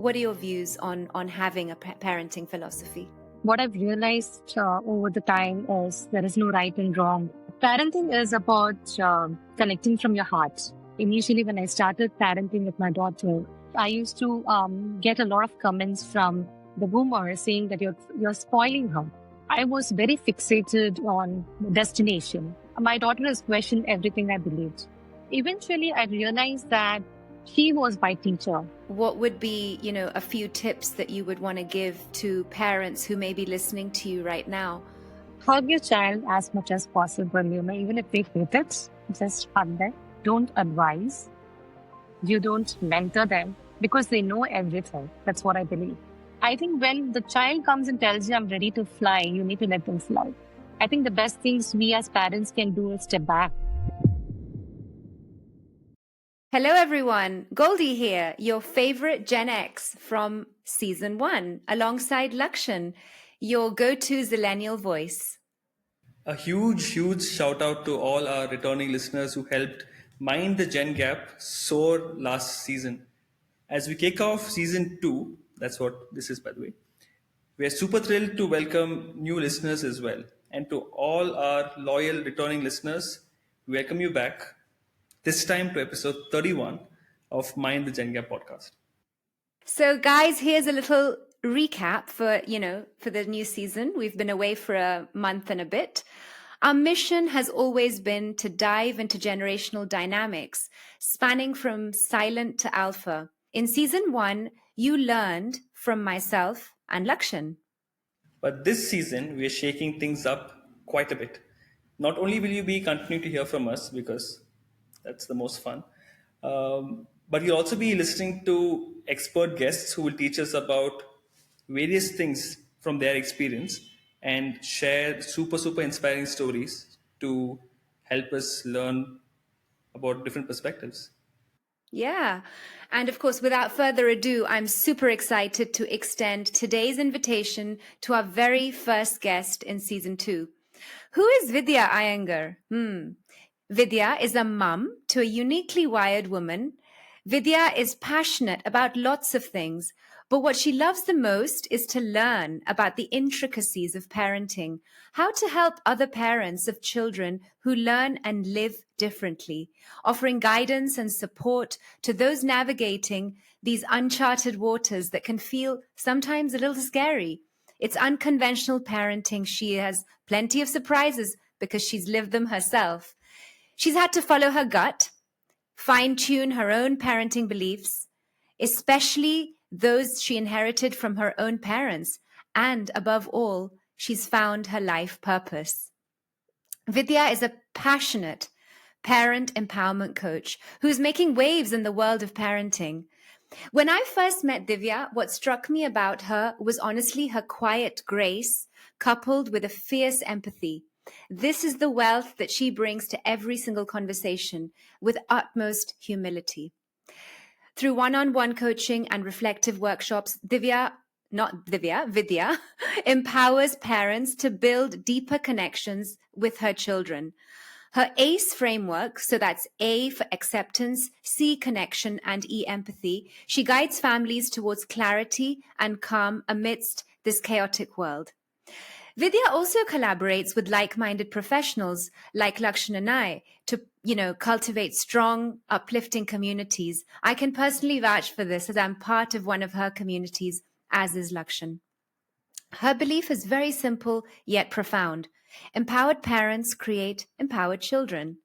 What are your views on having a parenting philosophy? What I've realized over the time is there is no right and wrong. Parenting is about connecting from your heart. Initially, when I started parenting with my daughter, I used to get a lot of comments from the boomers saying that you're spoiling her. I was very fixated on the destination. My daughter has questioned everything I believed. Eventually, I realized that she was my teacher. What would be, a few tips that you would want to give to parents who may be listening to you right now? Hug your child as much as possible, even if they hate it, just hug them. Don't advise. You don't mentor them because they know everything. That's what I believe. I think when the child comes and tells you, I'm ready to fly, you need to let them fly. I think the best things we as parents can do is step back. Hello, everyone. Goldie here, your favorite Gen X from season 1, alongside Lakshan, your go-to Zillennial voice. A huge shout out to all our returning listeners who helped mind the Gen Gap soar last season. As we kick off season 2, that's what this is, by the way, we are super thrilled to welcome new listeners as well. And to all our loyal returning listeners, we welcome you back, this time to episode 31 of Mind the Gen Gap podcast. So, guys, here's a little recap for the new season. We've been away for a month and a bit. Our mission has always been to dive into generational dynamics, spanning from silent to alpha. In season 1, you learned from myself and Lakshan. But this season, we are shaking things up quite a bit. Not only will you be continuing to hear from us, because that's the most fun, but you'll also be listening to expert guests who will teach us about various things from their experience and share super inspiring stories to help us learn about different perspectives. Yeah. And of course, without further ado, I'm super excited to extend today's invitation to our very first guest in season 2. Who is Vidya Iyengar? Vidya is a mum to a uniquely wired woman. Vidya is passionate about lots of things, but what she loves the most is to learn about the intricacies of parenting, how to help other parents of children who learn and live differently, offering guidance and support to those navigating these uncharted waters that can feel sometimes a little scary. It's unconventional parenting. She has plenty of surprises because she's lived them herself. She's had to follow her gut, fine-tune her own parenting beliefs, especially those she inherited from her own parents. And above all, she's found her life purpose. Vidya is a passionate parent empowerment coach who's making waves in the world of parenting. When I first met Divya, what struck me about her was honestly her quiet grace coupled with a fierce empathy. This is the wealth that she brings to every single conversation with utmost humility. Through one-on-one coaching and reflective workshops, Vidya empowers parents to build deeper connections with her children. Her ACE framework, so that's A for acceptance, C connection, and E empathy, she guides families towards clarity and calm amidst this chaotic world. Vidya also collaborates with like-minded professionals like Lakshan and I to, cultivate strong, uplifting communities. I can personally vouch for this as I'm part of one of her communities, as is Lakshan. Her belief is very simple yet profound. Empowered parents create empowered children.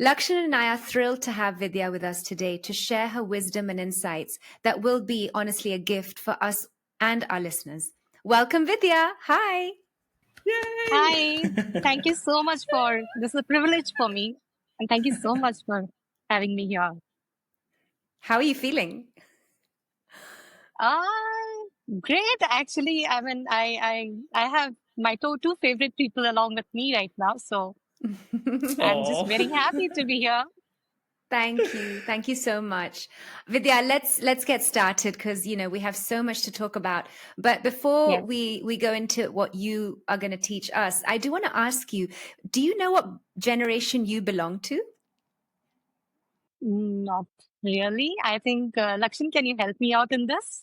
Lakshan and I are thrilled to have Vidya with us today to share her wisdom and insights that will be honestly a gift for us and our listeners. Welcome, Vidya. Hi. Yay! Hi. Thank you so much this is a privilege for me. And thank you so much for having me here. How are you feeling? Great. Actually, I mean, I have my two favorite people along with me right now. So I'm just very happy to be here. Thank you. Thank you so much. Vidya, let's get started because, we have so much to talk about. But before we go into what you are going to teach us, I do want to ask you, do you know what generation you belong to? Not really. I think, Lakshan, can you help me out in this?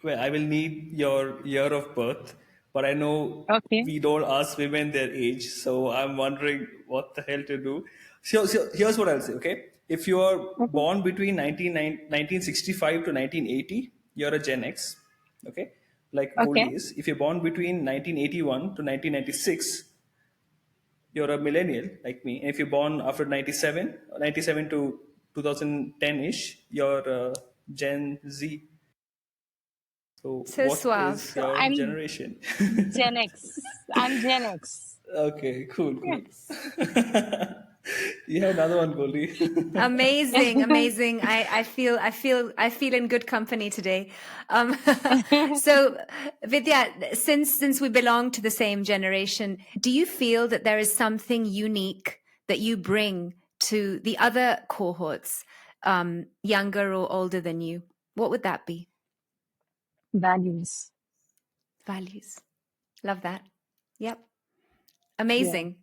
well, I will need your year of birth, but I know Okay. we don't ask women their age, so I'm wondering what the hell to do. So here's what I'll say, okay? If you are Okay. born between 1965 to 1980, you're a Gen X, okay? Like Okay. Goldie is. If you're born between 1981 to 1996, you're a millennial like me. And if you're born after 97 to 2010-ish, you're Gen Z. So, So what suave. is So your I'm generation? Gen X. I'm Gen X. Okay, cool, cool. Yes. You have another one, Goldie. Amazing, amazing. I feel in good company today. Um, so, Vidya, since we belong to the same generation, do you feel that there is something unique that you bring to the other cohorts, younger or older than you? What would that be? Values. Values. Love that. Yep. Yeah. Amazing.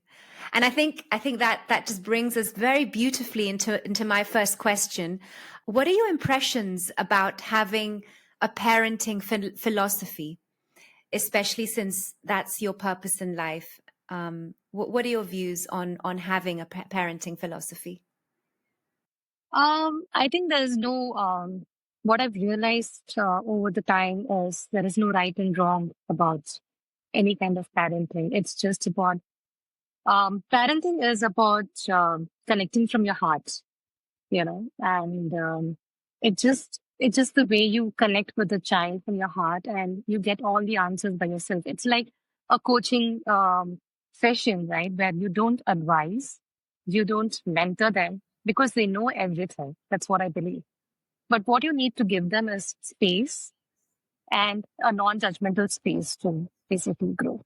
And I think that just brings us very beautifully into my first question. What are your impressions about having a parenting philosophy, especially since that's your purpose in life? What are your views on having a parenting philosophy? I think there's no, what I've realized over the time is there is no right and wrong about any kind of parenting. It's just about, parenting is about connecting from your heart, and it's just the way you connect with the child from your heart and you get all the answers by yourself. It's like a coaching session, right? Where you don't advise, you don't mentor them because they know everything. That's what I believe. But what you need to give them is space and a non-judgmental space to basically grow.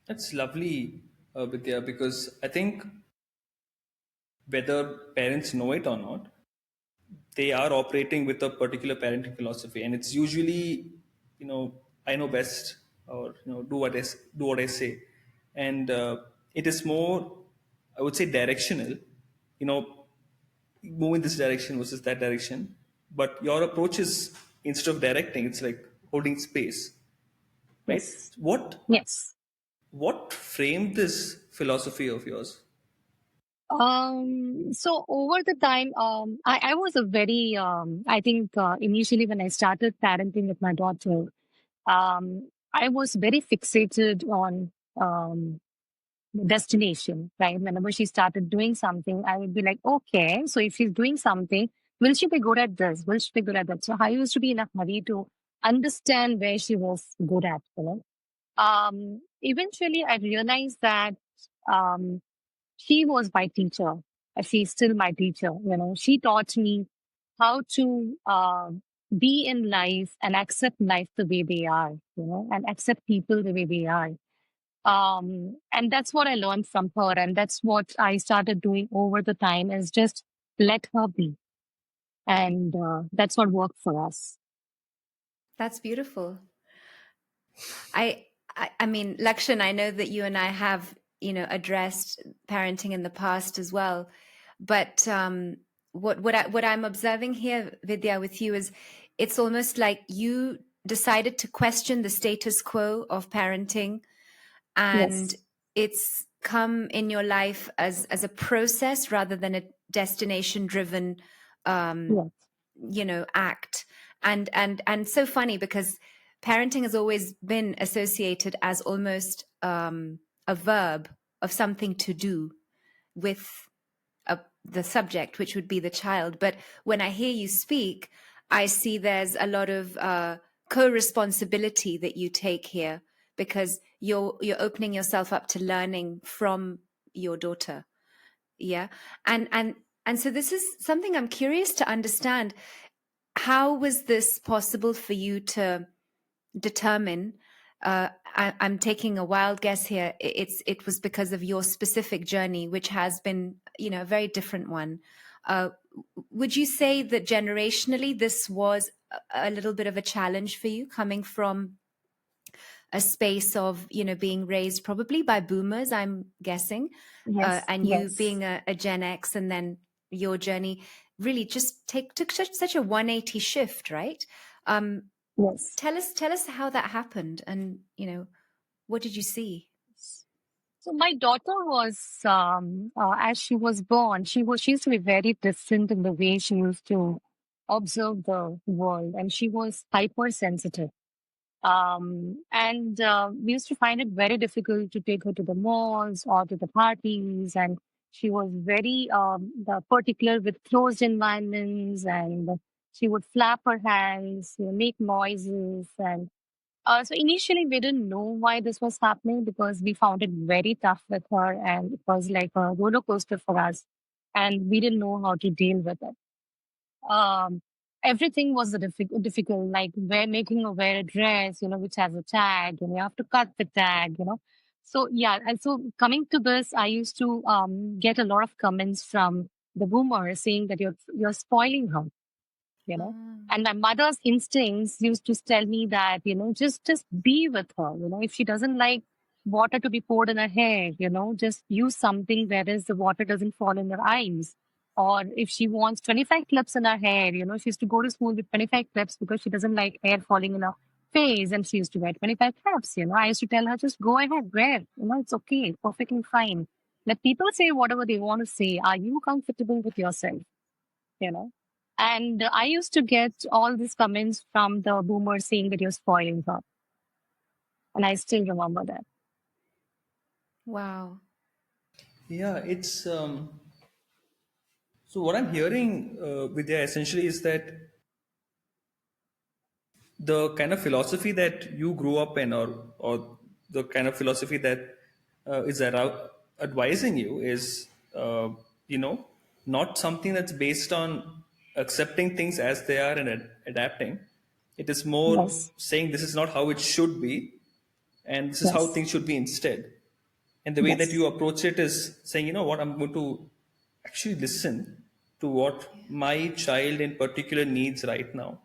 That's lovely, Vidya, because I think whether parents know it or not, they are operating with a particular parenting philosophy, and it's usually, I know best, or do what I say, and it is more, I would say, directional. You know, move in this direction versus that direction. But your approach is, instead of directing, it's like holding space, right? Yes. Yes. What framed this philosophy of yours? So over the time, I was a very, I think, initially when I started parenting with my daughter, I was very fixated on, destination, right? Whenever she started doing something, I would be like, okay, so if she's doing something, will she be good at this? Will she be good at that? So I used to be in a hurry to understand where she was good at. Eventually I realized that, um, she was my teacher. She's still my teacher. She taught me how to be in life and accept life the way they are, and accept people the way they are. And that's what I learned from her. And that's what I started doing over the time is just let her be. And that's what worked for us. That's beautiful. I mean, Lakshan, I know that you and I have, addressed parenting in the past as well, but what I'm observing here, Vidya, with you is it's almost like you decided to question the status quo of parenting, and Yes. it's come in your life as a process rather than a destination driven um, Yes. act. And so funny because parenting has always been associated as almost a verb of something to do with the subject, which would be the child. But when I hear you speak, I see there's a lot of co-responsibility that you take here, because you're opening yourself up to learning from your daughter. Yeah. And so this is something I'm curious to understand. How was this possible for you to determine? I'm taking a wild guess here. It was because of your specific journey, which has been, a very different one. Uh, would you say that generationally this was a little bit of a challenge for you, coming from a space of, being raised probably by boomers, I'm guessing, Yes. and you Yes. being a Gen X, and then your journey really just took such a 180 shift, right? Yes. Tell us how that happened, and what did you see? So my daughter was, as she was born, she used to be very different in the way she used to observe the world, and she was hypersensitive. And we used to find it very difficult to take her to the malls or to the parties, and she was very particular with closed environments, and she would flap her hands, make noises, and so initially, we didn't know why this was happening because we found it very tough with her, and it was like a roller coaster for us, and we didn't know how to deal with it. Um, Everything was difficult, like making her wear a dress, which has a tag, and you have to cut the tag. So yeah, and so coming to this, I used to get a lot of comments from the boomers saying that you're spoiling her you know Ah. and my mother's instincts used to tell me that just be with her. If she doesn't like water to be poured in her hair, just use something whereas the water doesn't fall in her eyes. Or if she wants 25 clips in her hair, she used to go to school with 25 clips because she doesn't like hair falling in her face, and she used to wear 25 clips. I used to tell her, just go ahead, wear. It's okay, perfectly fine. Let people say whatever they want to say. Are you comfortable with yourself? you know. And I used to get all these comments from the boomers saying that you're spoiling her. And I still remember that. Wow. Yeah, it's so what I'm hearing, Vidya, essentially is that the kind of philosophy that you grew up in, or the kind of philosophy that is advising you, is you know not something that's based on accepting things as they are and adapting. It is more Yes, saying this is not how it should be, and this is how yes, things should be instead. And the way that yes, you approach it is saying, you know what, I'm going to actually listen to what my child in particular needs right now.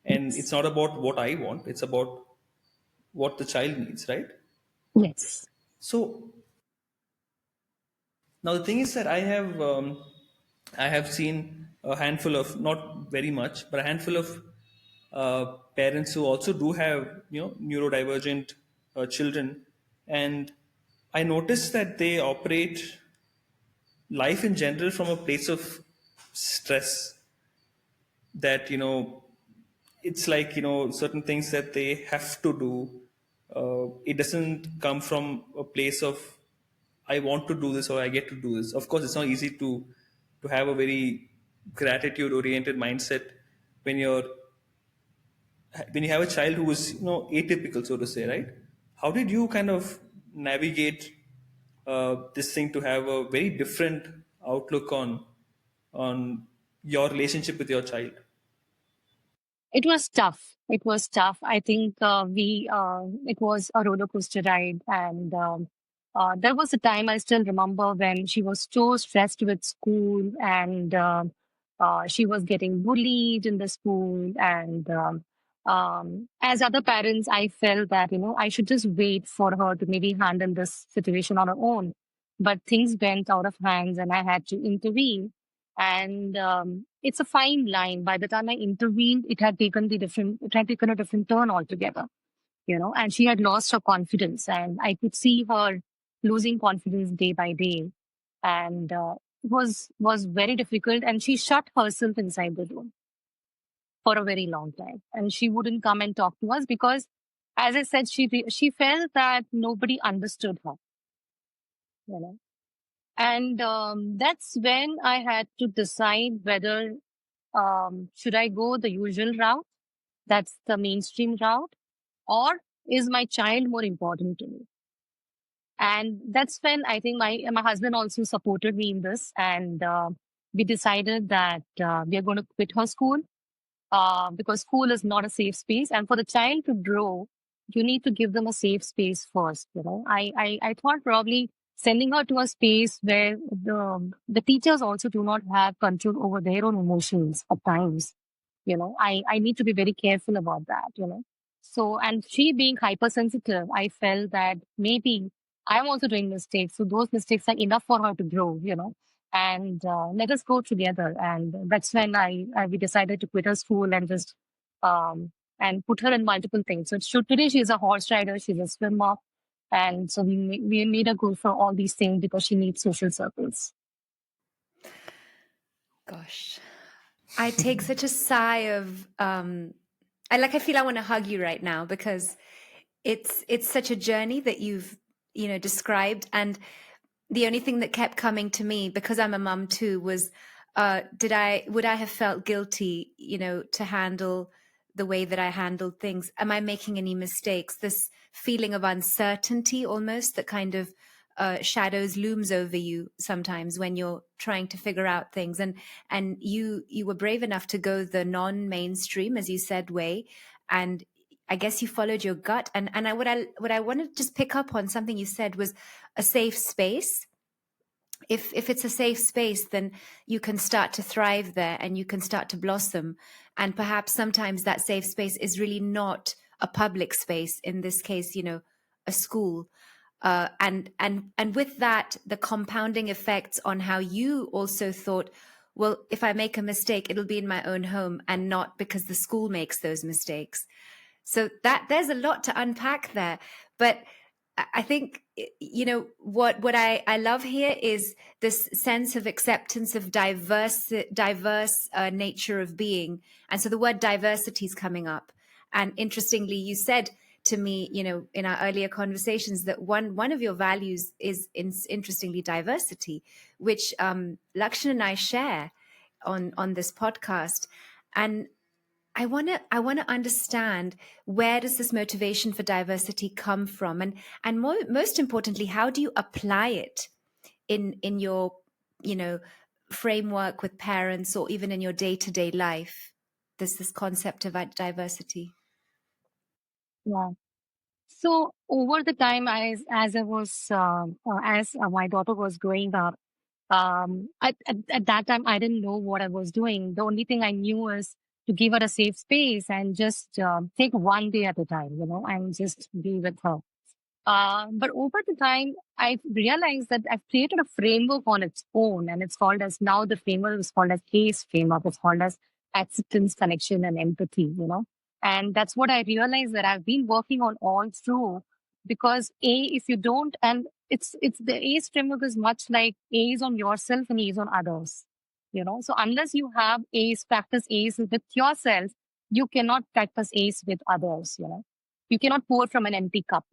And it's yes, not about what I want, it's about what the child needs, right? yes. So now the thing is that I have seen a handful of, not very much, but a handful of parents who also do have neurodivergent children. And I noticed that they operate life in general from a place of stress, that it's like certain things that they have to do. It doesn't come from a place of I want to do this or I get to do this. Of course, it's not easy to have a very gratitude oriented mindset when you have a child who is atypical, so to say, right? How did you kind of navigate this thing to have a very different outlook on your relationship with your child? It was tough. It was tough. I think it was a roller coaster ride. And there was a time I still remember when she was so stressed with school, and she was getting bullied in the school. And as other parents, I felt that, I should just wait for her to maybe handle this situation on her own. But things went out of hands and I had to intervene. And it's a fine line. By the time I intervened, it had taken a different turn altogether. And she had lost her confidence, and I could see her losing confidence day by day. And it was very difficult, and she shut herself inside the room for a very long time, and she wouldn't come and talk to us because, as I said, she felt that nobody understood her. you know and that's when I had to decide whether should I go the usual route, that's the mainstream route, or is my child more important to me? And that's when I think my husband also supported me in this, and we decided that we are going to quit her school, because school is not a safe space. And for the child to grow, you need to give them a safe space first. I thought probably sending her to a space where the teachers also do not have control over their own emotions at times. I need to be very careful about that. So, and she being hypersensitive, I felt that maybe I'm also doing mistakes. So those mistakes are enough for her to grow. And let us go together. And that's when we decided to quit her school and just and put her in multiple things. So today she's a horse rider, she's a swimmer, and so we made her go for all these things because she needs social circles. Gosh, I take such a sigh of I feel I want to hug you right now because it's such a journey that you've described, and the only thing that kept coming to me, because I'm a mum too, was would I have felt guilty, to handle the way that I handled things? Am I making any mistakes? This feeling of uncertainty almost that kind of shadows looms over you sometimes when you're trying to figure out things. And you were brave enough to go the non-mainstream, as you said, way, and I guess you followed your gut. What I wanted to just pick up on, something you said, was a safe space. If it's a safe space, then you can start to thrive there and you can start to blossom. And perhaps sometimes that safe space is really not a public space, in this case, a school. And with that, the compounding effects on how you also thought, well, if I make a mistake, it'll be in my own home and not because the school makes those mistakes. So that there's a lot to unpack there. But I think, what I love here is this sense of acceptance of diverse nature of being. And so the word diversity is coming up. And interestingly, you said to me, in our earlier conversations, that one of your values is, interestingly, diversity, which Lakshan and I share on this podcast. And I want to understand, where does this motivation for diversity come from, and most importantly, how do you apply it in your framework with parents, or even in your day-to-day life? There's this concept of diversity. Yeah. So over the time, as I was as my daughter was growing up, at that time I didn't know what I was doing. The only thing I knew was to give her a safe space and just take one day at a time, and just be with her. But over the time, I've realized that I've created a framework on its own, and it's called as, now the framework is called as ACE framework. It's called as acceptance, connection, and empathy. And that's what I realized that I've been working on all through, because if you don't, and it's the ACE framework is much like A is on yourself and A is on others. So unless you have ACE, practice ACE with yourself, you cannot practice ACE with others. You cannot pour from an empty cup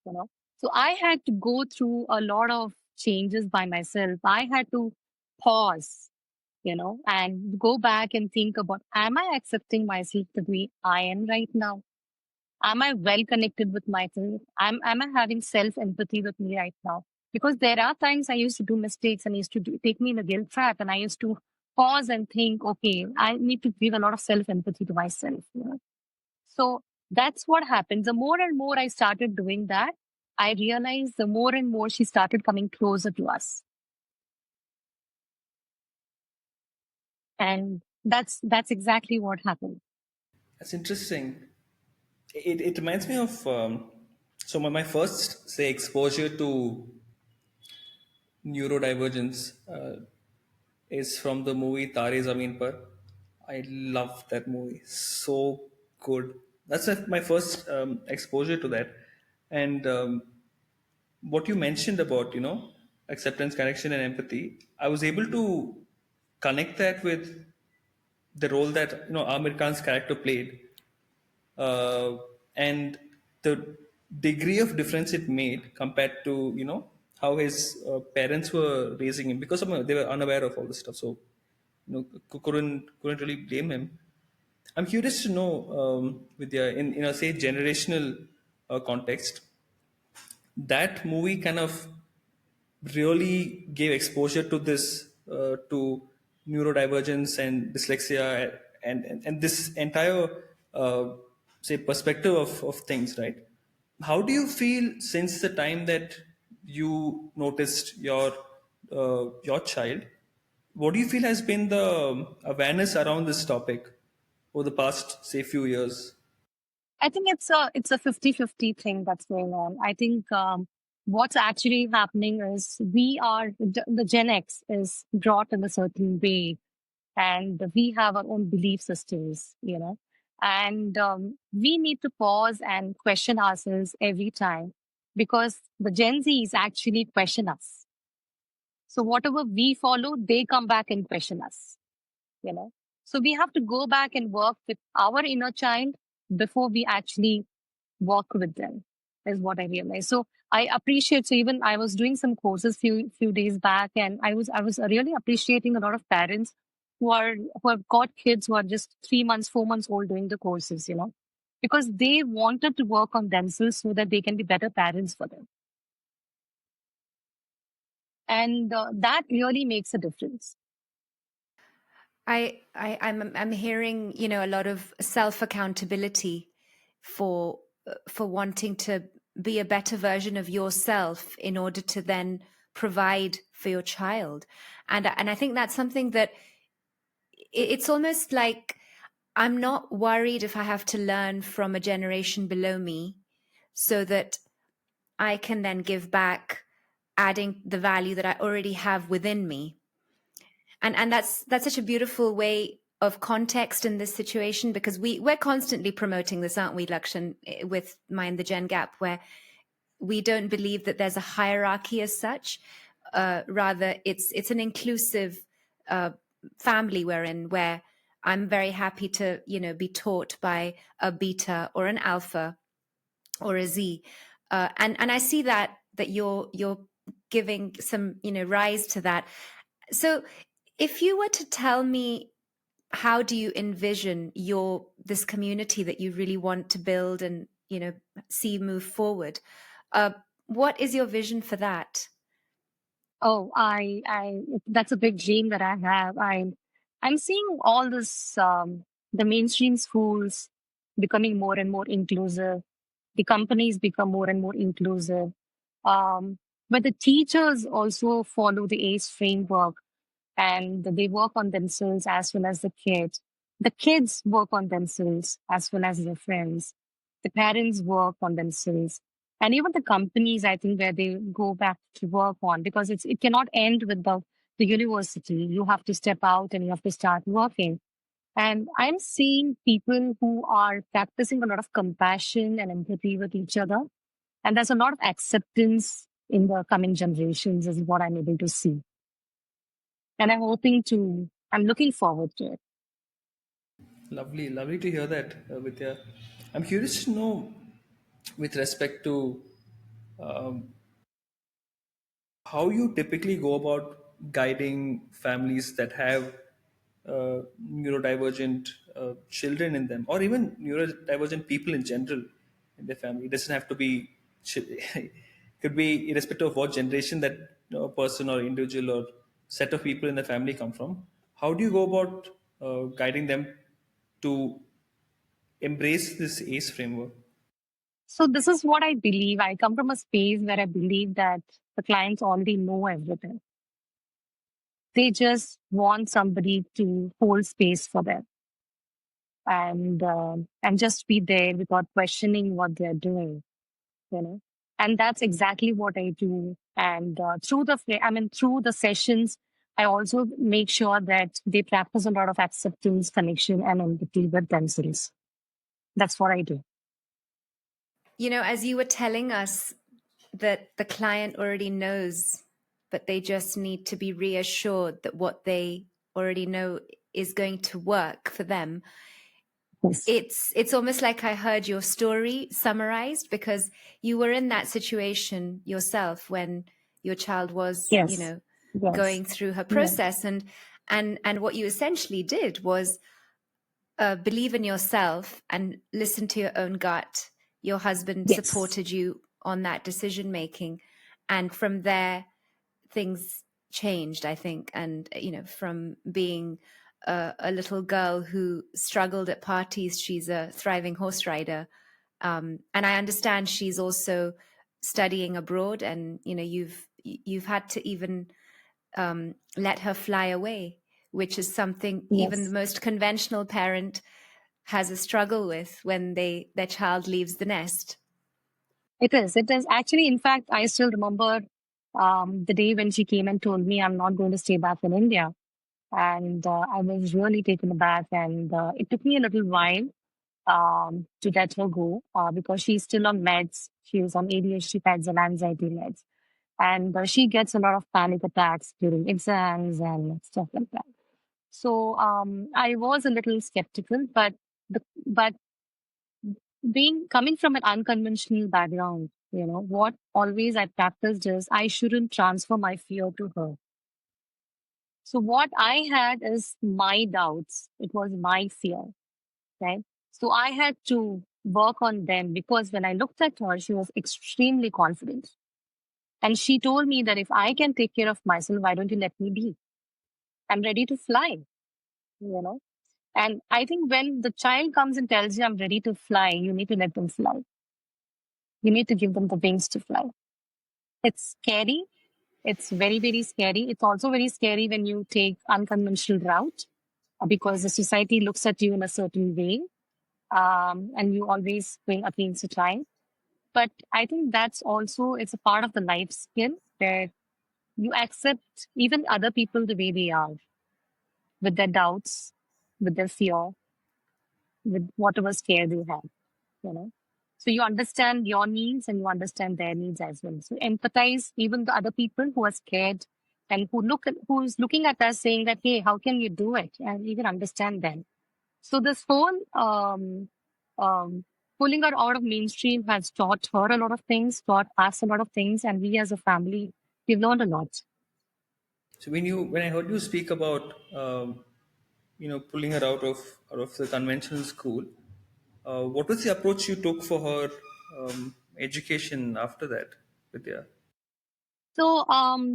you know. So I had to go through a lot of changes by myself. I had to pause, and go back and think about, am I accepting myself the way I am right now? Am I well connected with myself? Am I having self empathy with me right now? Because there are times I used to do mistakes and used to take me in a guilt trap, and I used to pause and think, okay, I need to give a lot of self empathy to myself. So that's what happens. The more and more I started doing that, I realized the more and more she started coming closer to us. And that's exactly what happened. That's interesting. It reminds me of so my first, say, exposure to neurodivergence is from the movie Tare Zameen Par. I love that movie. So good. That's my first exposure to that. And what you mentioned about, acceptance, connection, and empathy, I was able to connect that with the role that, Amir Khan's character played, uh, and the degree of difference it made compared to, how his parents were raising him, because they were unaware of all this stuff. So, couldn't really blame him. I'm curious to know, Vidya, in say generational context, that movie kind of really gave exposure to this, to neurodivergence and dyslexia, and this entire, uh, say, perspective of things, right? How do you feel since the time that you noticed your child? What do you feel has been the awareness around this topic over the past, say, few years? I think it's a 50-50 thing that's going on. I think what's actually happening is the Gen X is brought in a certain way, and we have our own belief systems. And we need to pause and question ourselves every time because the Gen Zs actually question us. So whatever we follow, they come back and question us, you know. So we have to go back and work with our inner child before we actually work with them, is what I realized. So I appreciate, so even I was doing some courses few days back, and I was really appreciating a lot of parents who have got kids who are just 3 months, 4 months old doing the courses, because they wanted to work on themselves so that they can be better parents for them. And that really makes a difference. I'm hearing, a lot of self accountability for for wanting to be a better version of yourself in order to then provide for your child. And I think that's something that it's almost like I'm not worried if I have to learn from a generation below me so that I can then give back, adding the value that I already have within me. And that's such a beautiful way of context in this situation, because we're constantly promoting this, aren't we, Lakshan, with Mind the Gen Gap, where we don't believe that there's a hierarchy as such. Rather, it's an inclusive family we're in, where I'm very happy to be taught by a beta or an alpha or a Z, and I see that you're giving some rise to that. So if you were to tell me, how do you envision this community that you really want to build and see move forward, uh, what is your vision for that? Oh, that's a big dream that I have. I'm seeing all this, the mainstream schools becoming more and more inclusive. The companies become more and more inclusive. Um, but the teachers also follow the ACE framework and they work on themselves as well as the kids. The kids work on themselves as well as their friends. The parents work on themselves. And even the companies, I think, where they go back to work on, because it cannot end with the university. You have to step out and you have to start working. And I'm seeing people who are practicing a lot of compassion and empathy with each other. And there's a lot of acceptance in the coming generations, is what I'm able to see. And I'm looking forward to it. Lovely, lovely to hear that, Vidya. I'm curious to know, with respect to how you typically go about guiding families that have neurodivergent children in them, or even neurodivergent people in general in their family. It doesn't have to be, it could be irrespective of what generation that person or individual or set of people in the family come from. How do you go about guiding them to embrace this ACE framework? So this is what I believe. I come from a space where I believe that the clients already know everything. They just want somebody to hold space for them and just be there without questioning what they're doing, you know. And that's exactly what I do. And through the sessions, I also make sure that they practice a lot of acceptance, connection, and empathy with themselves. That's what I do. As you were telling us that the client already knows, but they just need to be reassured that what they already know is going to work for them. Yes. It's almost like I heard your story summarized, because you were in that situation yourself when your child was, Yes. Yes. going through her Yes. process, and what you essentially did was believe in yourself and listen to your own gut. Your husband Yes. supported you on that decision making, and from there things changed, I think. And from being a little girl who struggled at parties, she's a thriving horse rider, and I understand she's also studying abroad, and you've had to even let her fly away, which is something even the Yes. most conventional parent has a struggle with when their child leaves the nest. It is. It is. Actually, in fact, I still remember the day when she came and told me I'm not going to stay back in India. And I was really taken aback. And it took me a little while. to let her go because she's still on meds. She was on ADHD meds and anxiety meds. And she gets a lot of panic attacks during exams and stuff like that. So I was a little skeptical, but being coming from an unconventional background, what always I practiced is I shouldn't transfer my fear to her. So what I had is my doubts. It was my fear, right? So I had to work on them because when I looked at her, she was extremely confident. And she told me that if I can take care of myself, why don't you let me be? I'm ready to fly, you know? And I think when the child comes and tells you, I'm ready to fly, you need to let them fly. You need to give them the wings to fly. It's scary. It's very, very scary. It's also very scary when you take unconventional route because the society looks at you in a certain way, and you always going against the time. But I think that's also it's a part of the life skill where you accept even other people the way they are, with their doubts, with their fear, with whatever scare they have, you know. So you understand your needs and you understand their needs as well. So empathize even the other people who are scared and who's looking at us saying that, hey, how can you do it? And you can understand them. So this whole um, pulling her out of mainstream has taught her a lot of things, taught us a lot of things, and we as a family, we've learned a lot. So when I heard you speak about pulling her out of the conventional school, what was the approach you took for her education after that, Vidya? So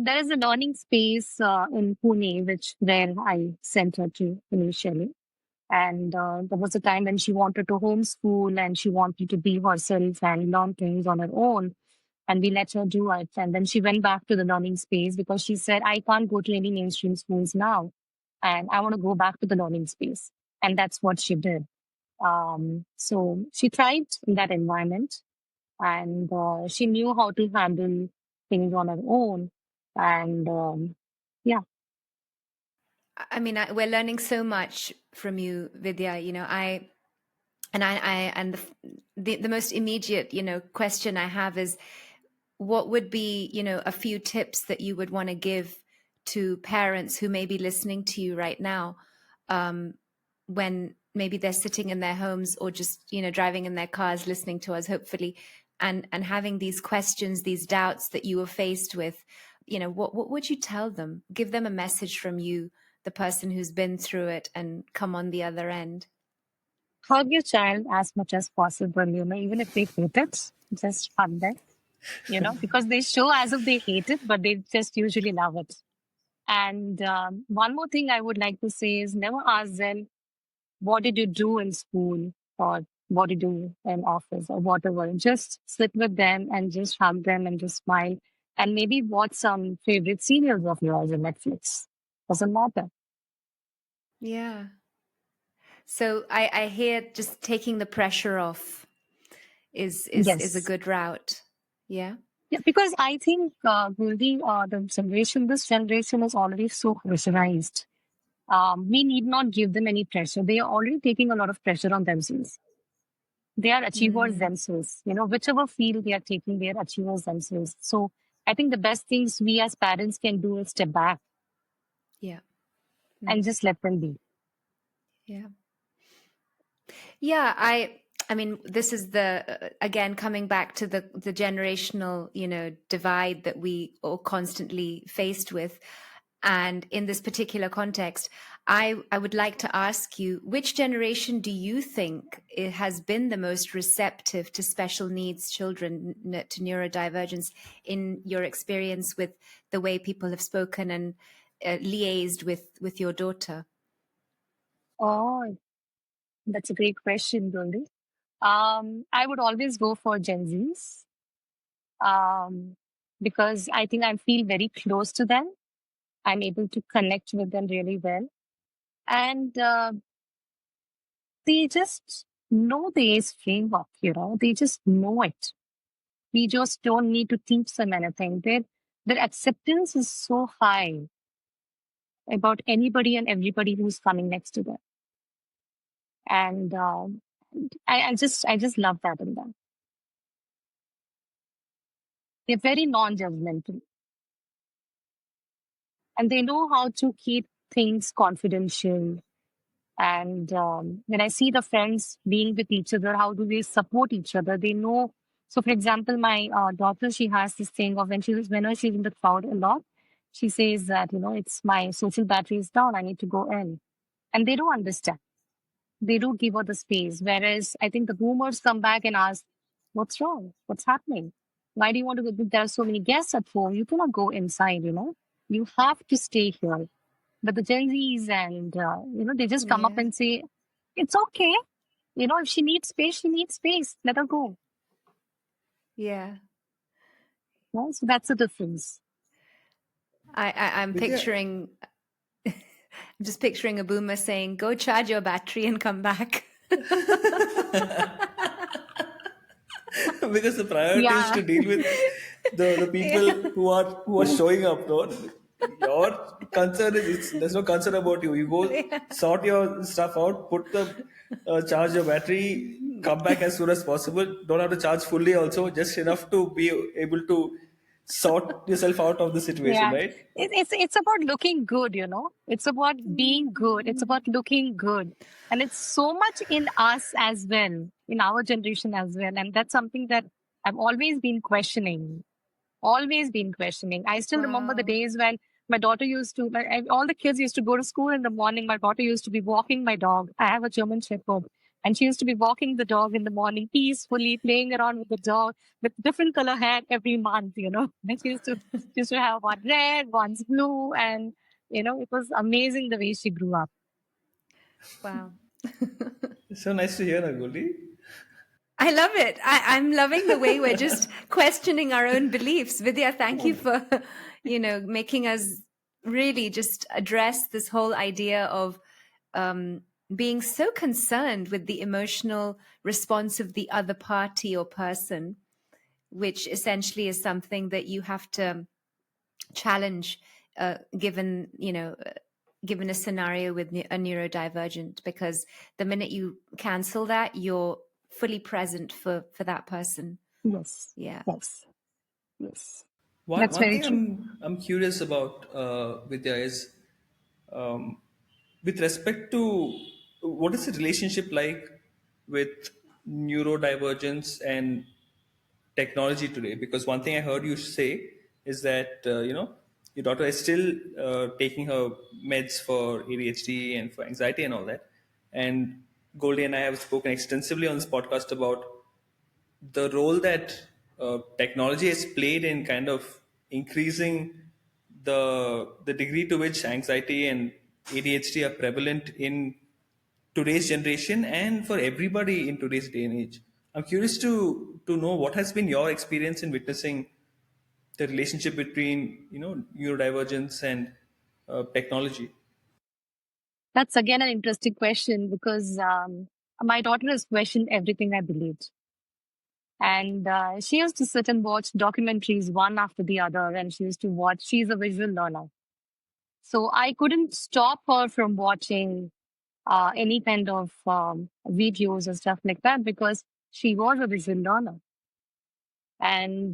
there is a learning space in Pune, which where I sent her to initially. And there was a time when she wanted to homeschool and she wanted to be herself and learn things on her own. And we let her do it. And then she went back to the learning space because she said, I can't go to any mainstream schools now. And I want to go back to the learning space. And that's what she did. So she thrived in that environment and she knew how to handle things on her own. And yeah, I mean, we're learning so much from you, Vidya. And the most immediate, question I have is, what would be, a few tips that you would want to give to parents who may be listening to you right now, when maybe they're sitting in their homes or just, driving in their cars, listening to us, hopefully, and having these questions, these doubts that you were faced with. What would you tell them? Give them a message from you, the person who's been through it and come on the other end. hug your child as much as possible, even if they hate it, just hug them, because they show as if they hate it, but they just usually love it. And one more thing I would like to say is never ask them, what did you do in school or what did you do in office or whatever. Just sit with them and just hug them and just smile and maybe watch some favorite serials of yours on Netflix. Doesn't matter. Yeah. So I hear just taking the pressure off is a Yes. good route. Yeah. Yeah, because I think, Goldie, this generation is already so pressurized. We need not give them any pressure. They are already taking a lot of pressure on themselves. They are achievers Mm, themselves. Whichever field they are taking, they are achievers themselves. So I think the best things we as parents can do is step back yeah. and Mm, just let them be. yeah. Yeah, I mean, this is the again coming back to the generational, divide that we are constantly faced with. And in this particular context, I would like to ask you, which generation do you think it has been the most receptive to special needs children, to neurodivergence, in your experience with the way people have spoken and liaised with your daughter? Oh, that's a great question, Goldie. I would always go for Gen Zs because I think I feel very close to them. I'm able to connect with them really well. And they just know the ACE framework, they just know it. We just don't need to teach them anything. Their acceptance is so high about anybody and everybody who's coming next to them. And I just love that in them. They're very non-judgmental, and they know how to keep things confidential. And when I see the friends being with each other, how do they support each other? They know. So, for example, my daughter, she has this thing of whenever she's in the crowd a lot, she says that, it's my social battery is down. I need to go in. And they don't understand. They don't give her the space. Whereas I think the boomers come back and ask, what's wrong? What's happening? Why do you want to go? There are so many guests at home. You cannot go inside. You have to stay here. But the Gen Zs and, they just come up Yeah. and say, it's okay. If she needs space, she needs space. Let her go. Yeah. So that's the difference. I'm Vidya, picturing, I'm just picturing a boomer saying, go charge your battery and come back. because the priority is Yeah. to deal with the people Yeah. who are showing up. No, your concern is there's no concern about you. You go Yeah. sort your stuff out, put the charge your battery, come back as soon as possible. Don't have to charge fully. Also, just enough to be able to sort yourself out of the situation, Yeah. right? It's about looking good. It's about being good. It's about looking good. And it's so much in us as well, in our generation as well. And that's something that I've always been questioning. Always been questioning. I still remember the Wow. days when my daughter used to, all the kids used to go to school in the morning. My daughter used to be walking my dog. I have a German Shepherd. And she used to be walking the dog in the morning, peacefully playing around with the dog with different color hair every month. And she used to have one red, one's blue. And, it was amazing the way she grew up. Wow. It's so nice to hear, Nagoli. I love it. I'm loving the way we're just questioning our own beliefs. Vidya, thank you for, making us really just address this whole idea of being so concerned with the emotional response of the other party or person, which essentially is something that you have to challenge, given a scenario with a neurodivergent, because the minute you cancel that, you're fully present for that person. Yes. Yeah. Yes. Yes. One That's one very thing true. I'm curious about Vidya is with respect to what is the relationship like with neurodivergence and technology today? Because one thing I heard you say is that your daughter is still taking her meds for ADHD and for anxiety and all that. And Goldie and I have spoken extensively on this podcast about the role that technology has played in kind of increasing the degree to which anxiety and ADHD are prevalent in today's generation and for everybody in today's day and age. I'm curious to know what has been your experience in witnessing the relationship between neurodivergence and technology. That's again an interesting question because my daughter has questioned everything I believed. And she used to sit and watch documentaries one after the other, and she's a visual learner. So I couldn't stop her from watching any kind of videos and stuff like that because she was a visual learner. And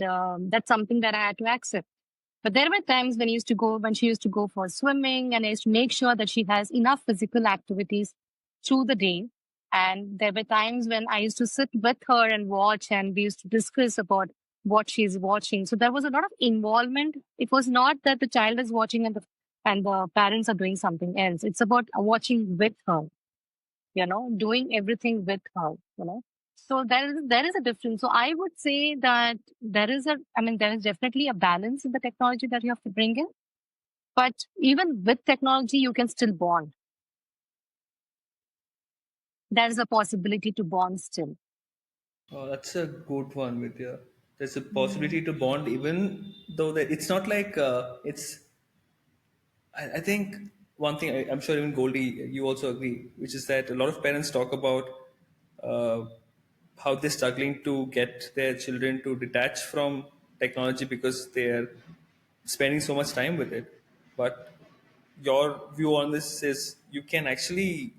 that's something that I had to accept. But there were times when she used to go for swimming, and I used to make sure that she has enough physical activities through the day. And there were times when I used to sit with her and watch, and we used to discuss about what she's watching. So there was a lot of involvement. It was not that the child is watching and the parents are doing something else. It's about watching with her, doing everything with her. So there is a difference. So I would say that there is definitely a balance in the technology that you have to bring in. But even with technology, you can still bond. There is a possibility to bond still. Oh, that's a good one, Vidya. There's a Mm. possibility to bond, even though that it's not like it's. I think one thing I'm sure even Goldie, you also agree, which is that a lot of parents talk about uh, how they're struggling to get their children to detach from technology because they're spending so much time with it. But your view on this is you can actually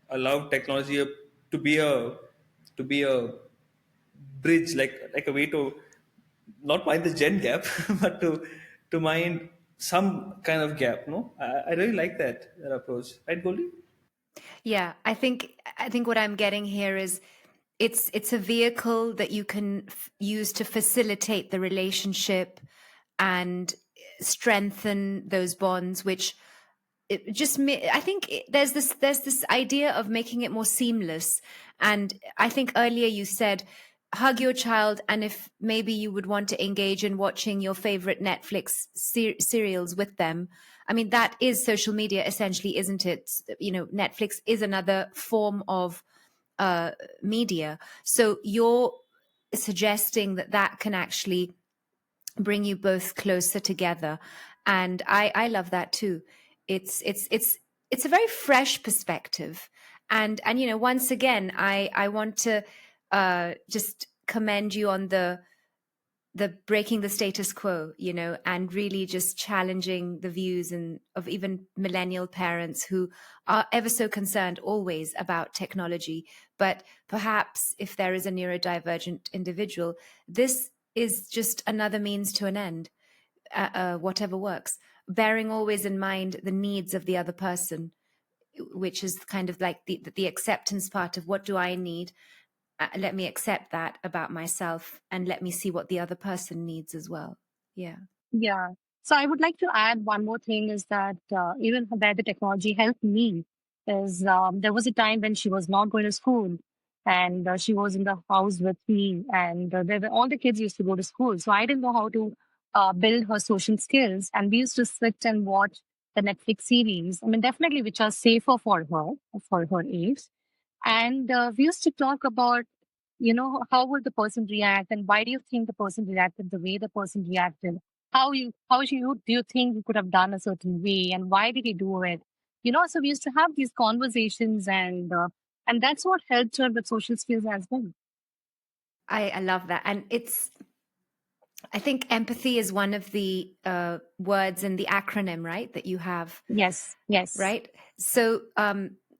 allow technology to be a to be a bridge, like a way to not mind the gen gap, but to mind some kind of gap. No, I really like that approach, right, Goldie? Yeah, I think what I'm getting here is it's a vehicle that you can use to facilitate the relationship and strengthen those bonds, which I think there's this idea of making it more seamless. And I think earlier you said hug your child, and if maybe you would want to engage in watching your favorite Netflix serials with them. I mean, that is social media essentially, isn't it? Netflix is another form of media. So you're suggesting that that can actually bring you both closer together, and I love that too. It's a very fresh perspective, and once again I want to just commend you on the breaking the status quo, and really just challenging the views and of even millennial parents who are ever so concerned always about technology. But perhaps if there is a neurodivergent individual, this is just another means to an end, whatever works, bearing always in mind the needs of the other person, which is kind of like the acceptance part of what do I need. Let me accept that about myself, and let me see what the other person needs as well. Yeah. Yeah. So I would like to add one more thing is that even where the technology helped me is there was a time when she was not going to school and she was in the house with me and there were all the kids used to go to school. So I didn't know how to build her social skills. And we used to sit and watch the Netflix series. I mean, definitely which are safer for her age. And we used to talk about, how would the person react and why do you think the person reacted the way the person reacted? Do you think you could have done a certain way and why did he do it? So we used to have these conversations and that's what helped her with social skills as well. I love that. And I think empathy is one of the words in the acronym, right, that you have. Yes, yes, Right? So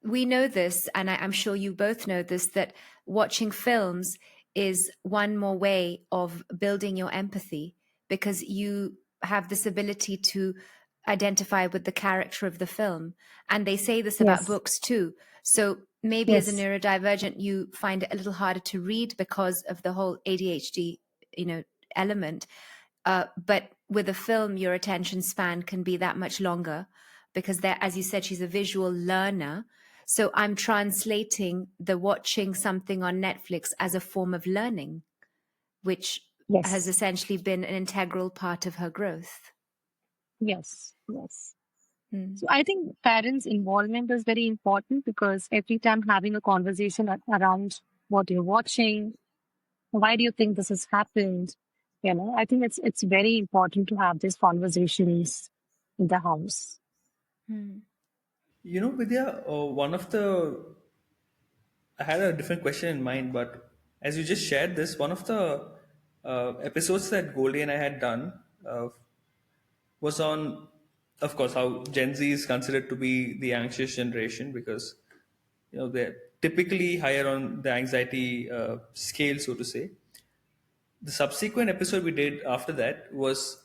we know this, and I'm sure you both know this, that watching films is one more way of building your empathy, because you have this ability to identify with the character of the film. And they say this about yes, books too. So maybe as a yes, neurodivergent, you find it a little harder to read because of the whole ADHD, element. But with a film, your attention span can be that much longer because there, as you said, she's a visual learner. So I'm translating the watching something on Netflix as a form of learning, which has yes, essentially been an integral part of her growth. yes, yes. Mm. So I think parents' involvement is very important because every time having a conversation around what you're watching, why do you think this has happened? I think it's very important to have these conversations in the house. Mm. Vidya, one of the I had a different question in mind, but as you just shared this, one of the episodes that Goldie and I had done was on, of course, how Gen Z is considered to be the anxious generation because they're typically higher on the anxiety scale, so to say. The subsequent episode we did after that was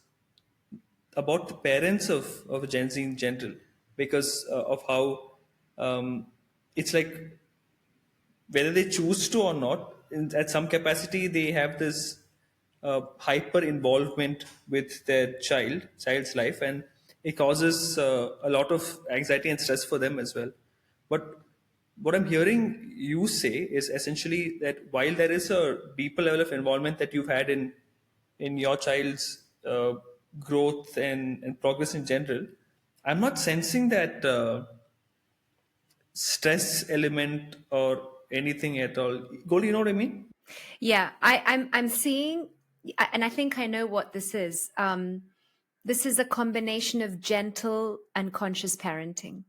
about the parents of Gen Z in general because of how it's like whether they choose to or not, at some capacity, they have this hyper involvement with their child's life, and it causes a lot of anxiety and stress for them as well. But what I'm hearing you say is essentially that while there is a deeper level of involvement that you've had in your child's growth and progress in general, I'm not sensing that. Stress element or anything at all. Gold, you know what I mean? Yeah, I'm seeing, and I think I know what this is. This is a combination of gentle and conscious parenting,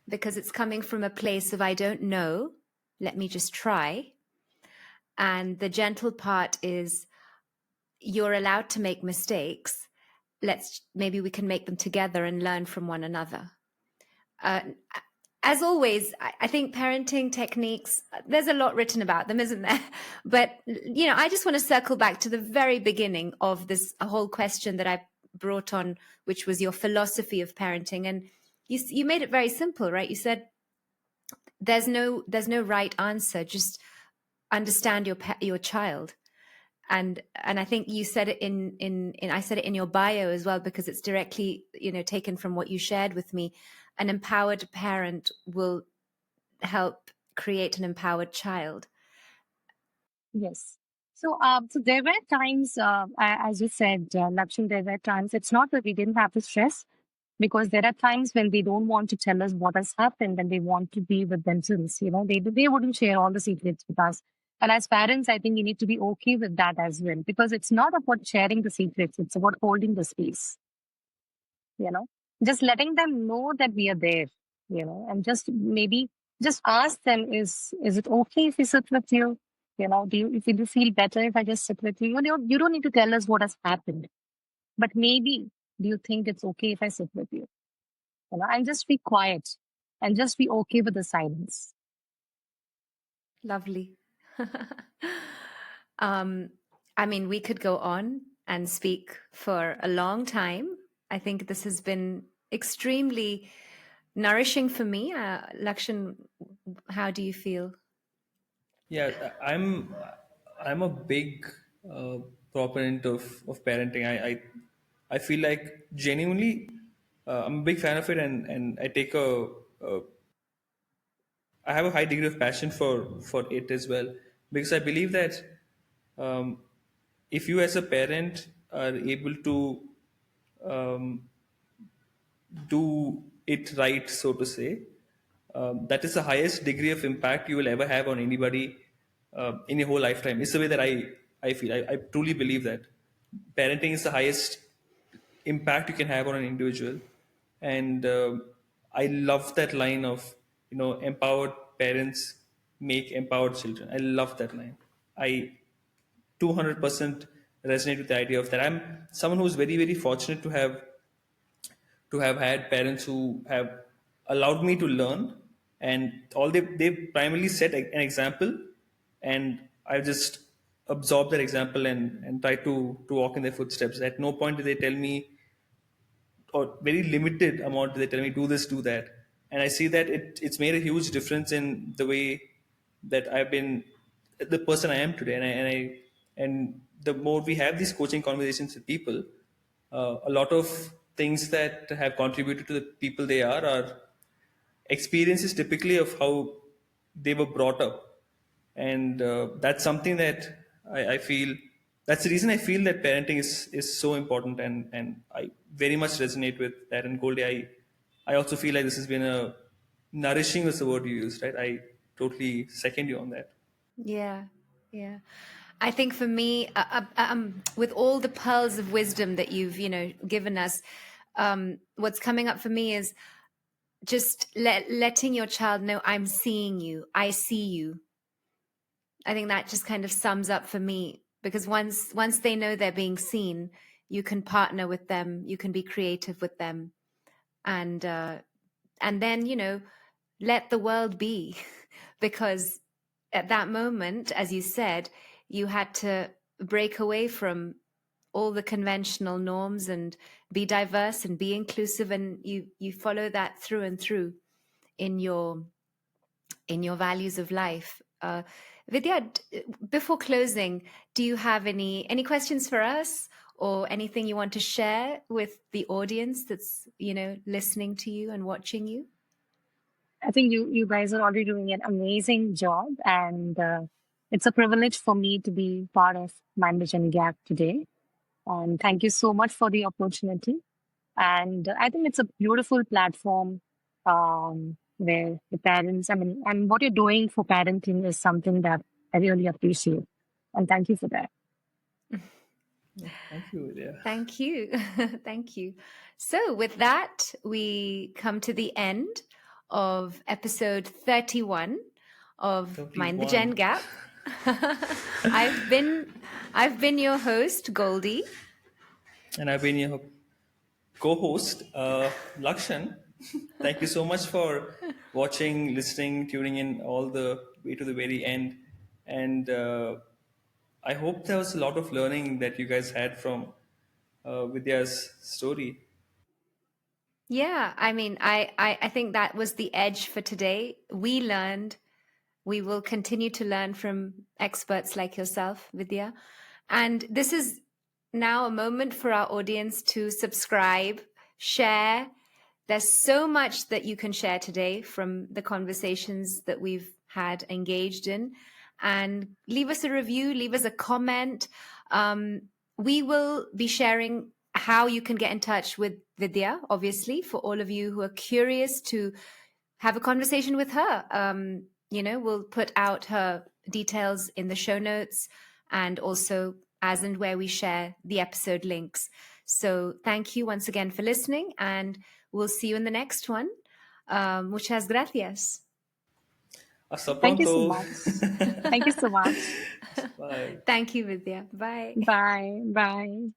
because it's coming from a place of I don't know, let me just try. And the gentle part is you're allowed to make mistakes. Maybe we can make them together and learn from one another. Uh, as always, I think parenting techniques, there's a lot written about them, isn't there? But, I just want to circle back to the very beginning of this whole question that I brought on, which was your philosophy of parenting. And you made it very simple, right? You said there's no right answer. Just understand your child. And I think you said it in I said it in your bio as well, because it's directly taken from what you shared with me. An empowered parent will help create an empowered child. Yes. So there were times, as you said, Lakshan, there were times, it's not that we didn't have the stress, because there are times when they don't want to tell us what has happened and they want to be with themselves. They wouldn't share all the secrets with us. And as parents, I think we need to be okay with that as well, because it's not about sharing the secrets, it's about holding the space, you know, just letting them know that we are there, and just maybe just ask them, is it okay if we sit with you? Will you feel better if I just sit with you? You don't need to tell us what has happened, but maybe, do you think it's okay if I sit with you? And just be quiet and just be okay with the silence. Lovely. I mean, we could go on and speak for a long time. I think this has been extremely nourishing for me. Lakshan, how do you feel? Yeah, I'm a big uh, proponent of parenting. I feel like genuinely I'm a big fan of it, and I have a high degree of passion for it as well, because I believe that um, if you as a parent are able to um, do it right, so to say, that is the highest degree of impact you will ever have on anybody in your whole lifetime. It's the way that I feel. I truly believe that parenting is the highest impact you can have on an individual. And I love that line of, empowered parents make empowered children. I love that line. I 200% resonate with the idea of that. I'm someone who's very, very fortunate to have had parents who have allowed me to learn, and all they primarily set an example, and I just absorb that example and try to walk in their footsteps. At no point did they tell me, or very limited amount they tell me, do this, do that. And I see that it's made a huge difference in the way that I've been the person I am today. And the more we have these coaching conversations with people, a lot of things that have contributed to the people they are experiences typically of how they were brought up. And that's something that I feel, that's the reason I feel that parenting is so important. And I very much resonate with that. And Goldie, I also feel like this has been a nourishing, was the word you used, right? I totally second you on that. Yeah, yeah. I think for me, with all the pearls of wisdom that you've, given us, what's coming up for me is just letting your child know, I'm seeing you, I see you. I think that just kind of sums up for me, because once they know they're being seen, you can partner with them, you can be creative with them, and then let the world be, because at that moment, as you said, you had to break away from all the conventional norms and be diverse and be inclusive, and you follow that through and through in your values of life. Vidya, before closing, do you have any questions for us, or anything you want to share with the audience that's listening to you and watching you? I think you guys are already doing an amazing job, and it's a privilege for me to be part of Manage and Gap today. And thank you so much for the opportunity. And I think it's a beautiful platform where the parents, I mean, and what you're doing for parenting is something that I really appreciate. And thank you for that. Thank you. Yeah. Thank you. Thank you. So, with that, we come to the end of episode 31 of Mind the Gen 31. Gap. I've been your host, Goldie. And I've been your co-host, Lakshan. Thank you so much for watching, listening, tuning in all the way to the very end. And I hope there was a lot of learning that you guys had from Vidya's story. Yeah, I mean, I think that was the edge for today. We learned. We will continue to learn from experts like yourself, Vidya. And this is now a moment for our audience to subscribe, share. There's so much that you can share today from the conversations that we've had engaged in. And leave us a review, leave us a comment. We will be sharing how you can get in touch with Vidya, obviously, for all of you who are curious to have a conversation with her. We'll put out her details in the show notes and also as and where we share the episode links. So thank you once again for listening, and we'll see you in the next one. Muchas gracias. Hasta Thank you so pronto. much. Thank you so much. Bye. Thank you, Vidya. Bye. Bye. Bye.